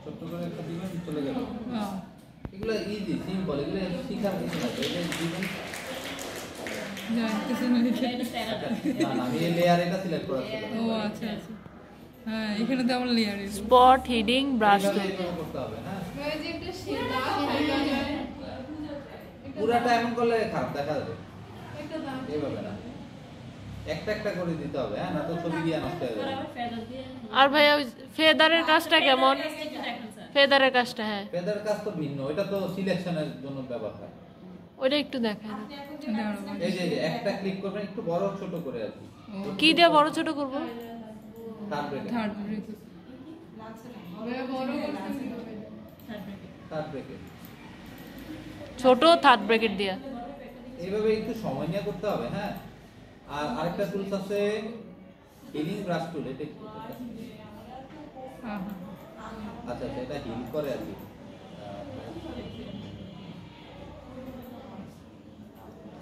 ছোট করে একটা দিবেন চলে যাবে। এগুলো ইজি সিম্পল, এগুলো শিখার কিছু না, এটা দিবেন জানতেছেন না আমি এই লেয়ার এটা সিলেক্ট করা ছিল। ও আচ্ছা আচ্ছা, হ্যাঁ এখানে তো আমার লেয়ার স্পট হিডিং ব্রাশ করতে হবে। হ্যাঁ পুরাটা এমন করলে খারাপ দেখা যাবে, এইভাবে না, একটা একটা করে দিতে হবে। হ্যাঁ না তো ছবি দিয়ে নষ্ট হয়ে যাবে। আর ভাই ওই ফেদারের কাজটা কেমন? ফেদারের কাজটা, হ্যাঁ ফেদার কাজ তো ভিন্ন, এটা তো সিলেকশনের জন্য ব্যবহার হয়। ওইটা একটু দেখাই। এই যে একটা ক্লিক করবেন একটু বড় ছোট করে আর কি দিয়ে বড় ছোট করব? থার্ড ব্রেক, থার্ড ব্রেকেট ছোট থার্ড ব্রেকেট দিয়ে এইভাবে একটু সময় নিয়ে করতে হবে। হ্যাঁ আর আরেকটা টুলস আছে হিলিং ব্রাশ টুল, এটা একটু আচ্ছা এটা হিল করে আর কি।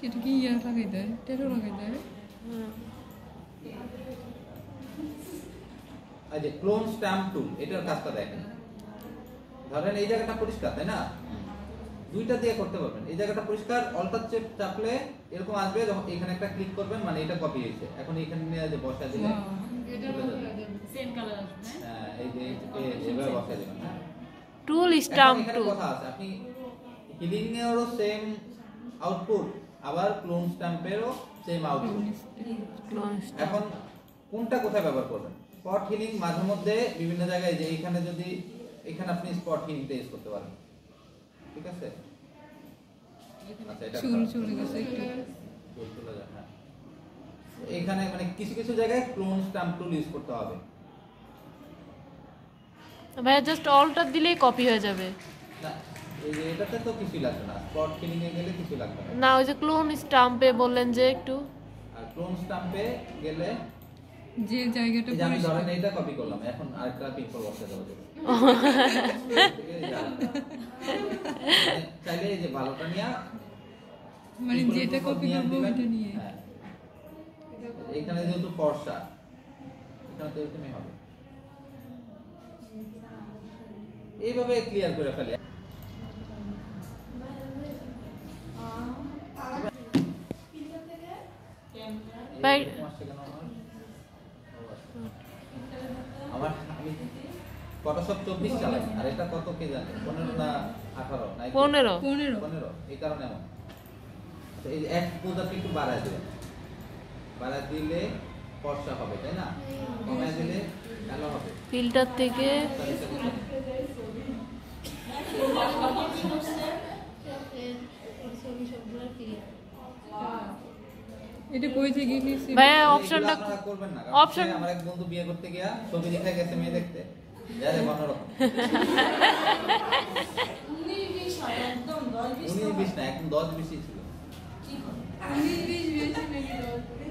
এটা কি ইয়া লাগাই দেয়, টেরো লাগাই দেয়। আচ্ছা ক্লোন স্ট্যাম্প টুল, এটার কাজটা দেখেন। ধরেন এই জায়গাটা পরিষ্কার তাই না, দুইটা দিয়ে করতে পারবেন। এই জায়গাটা পরিষ্কার, অল্টার চেপ চাপলে এরকম আসবে, যখন এখানে একটা ক্লিক করবেন মানে এটা কপি হয়েছে। এখন এখানে নিয়ে যে বসা দিলে সেম কালার আসবে। হ্যাঁ এই যে এভাবে বসা দিবেন। হ্যাঁ টুল স্ট্যাম্প টুল, কথা আছে, আপনি হিলিং এরও সেম আউটপুট, আবার ক্লোন স্ট্যাম্পেরও সেম আউটপুট। এখন কোনটা কোথায় ব্যবহার করবেন? স্পট হিলিং মাঝে মধ্যে বিভিন্ন জায়গায়, যে এখানে যদি এখানে আপনি স্পট হিলিংটা ইউজ করতে পারেন, ঠিক আছে? আচ্ছা এটা চলে গেছে একটু চলে যায়। হ্যাঁ এখানে মানে কিছু কিছু জায়গায় ক্লোন স্ট্যাম্প টুল ইউজ করতে হবে। ভাই জাস্ট অল্টার দিলেই কপি হয়ে যাবে না এই যে এটাতে তো কিছু লাগবে না, স্পট হিলিং এ গেলে কিছু লাগবে না। না ওই যে ক্লোন স্ট্যাম্পে বললেন যে একটু, আর ক্লোন স্ট্যাম্পে গেলে যে জায়গাটা আমি ধরেন এইটা কপি করলাম, এখন আরেকটা পিক করে বসে দেব। চাইলে এই যে ভালোটা নিয়ে মানে যেটা কপি করব ওটা নিয়ে, হ্যাঁ এখানে যেহেতু ফর্সা এখানে তো এরকমই হবে। এইভাবে ক্লিয়ার করে ফেলে। ভাই আমার আমি ফটোশপ 24 চালাই, আর এটা কত কে জানে, 15 না 18 না 15 এই কারণে এমন। আচ্ছা এই এক পূজাকে একটু বাড়ায় দিবেন, বাড়ায় দিলে ফর্সা হবে তাই না, কমায় দিলে কালো হবে। ফিল্টার থেকে এটা কই থেকে নিছি ভাই অপশনটা করবেন না। অপশন আমার এক বন্ধু বিয়ে করতে গিয়া ছবি দেখে গেছে মেয়ে দেখতে, যারে অন্যরকম 19-20 হয় একদম 19-20 না, এখন 10-20 ছিল। 19-20 বেশি নাকি?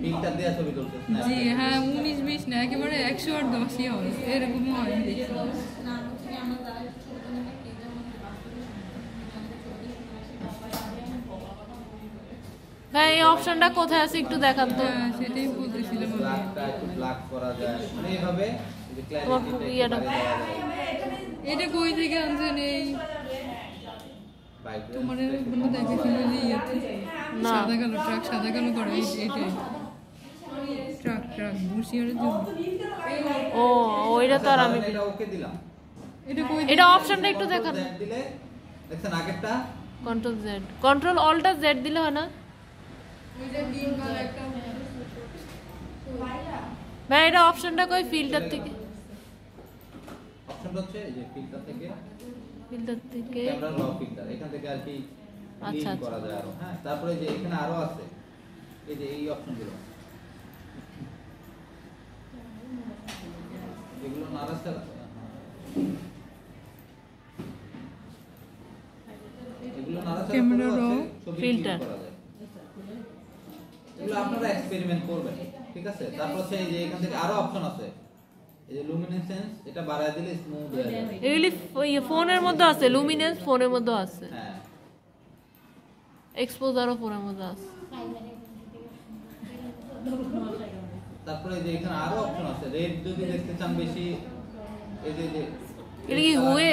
ফিল্টার দিয়ে ছবি তুলতে জি হ্যাঁ 19-20 না, একেবারে 100 আর 10ই হয়, এরকম হয় দেখি। না হচ্ছে আমরা যারা ছোট থেকে কেজার মধ্যে বাস্তবে ভাই এই অপশনটা কোথায় আছে একটু দেখান তো। সেটাই বলতেছিলাম। ব্ল্যাকটা একটু ব্ল্যাক করা যায়, মানে এইভাবে যে ইয়াটা এটা কই থেকে আনছেন? এই তোমার বন্ধু দেখেছিল যে ইয়াতে সাদা কালো ট্রাক, সাদা কালো করে এইটাই ট্রাক বুশিয়ারের জন্য। ও ওইটা তো আর আমি এটা ওকে দিলাম। এটা কই এটা অপশনটা একটু দেখান। দিলে দেখছেন আগেরটা control Z, control alter Z দিলে হয় না? ভাই এটা অপশনটা কই? ফিল্টার থেকে, অপশনটা হচ্ছে এই যে ফিল্টার থেকে ক্যামেরা র ফিল্টার, এখান থেকে আর কি আচ্ছা করা যায় আরো। হ্যাঁ তারপরে যে এখানে আরো আছে এই যে এই অপশনগুলো, এগুলো নারাস্তা আছে, এগুলো নারাস্তা ক্যামেরা র ফিল্টার করা যায়। এগুলো আপনারা এক্সপেরিমেন্ট করবেন, ঠিক আছে? তারপর হচ্ছে এই যে এখান থেকে আরো অপশন আছে, এই যে লুমিনেসেন্স, এটা বাড়ায় দিলে স্মুথ হয়ে যাবে। এগুলি ফোনের মধ্যে আছে, লুমিনেন্স ফোনের মধ্যে আছে, হ্যাঁ এক্সপোজারও ফোনের মধ্যে আছে। তারপরে যে এখানে আরো অপশন আছে, রেড যদি দেখতে চান বেশি, এই যে এটা কি হুয়ে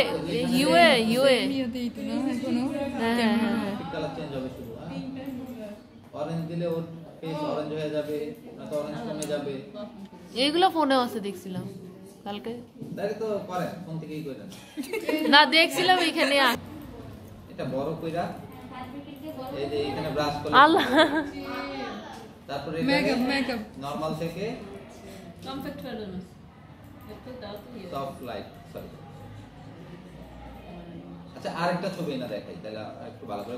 হিউয়ে হিউয়ে ইয়েতেই তো না এখনো হ্যাঁ হ্যাঁ হ্যাঁ হ্যাঁ কালার চেঞ্জ হবে শুধু অরেঞ্জ দিলে ওর ফেস অরেঞ্জ হয়ে যাবে না তো অরেঞ্জ কমে যাবে এইগুলো ফোনেও আছে দেখছিলাম কালকে দেখে তো করেন ফোন থেকেই করেন না দেখছিলাম এখানে এটা বড় কইরা এই যে এখানে ব্রাশ করে আল্লাহ তারপরে মেকআপ মেকআপ নরমাল থেকে কমফর্ট ফেরোনো একটু দাও তো সফট লাইট সরি আচ্ছা আরেকটা ছবি না দেখাই তাহলে একটু ভালো করে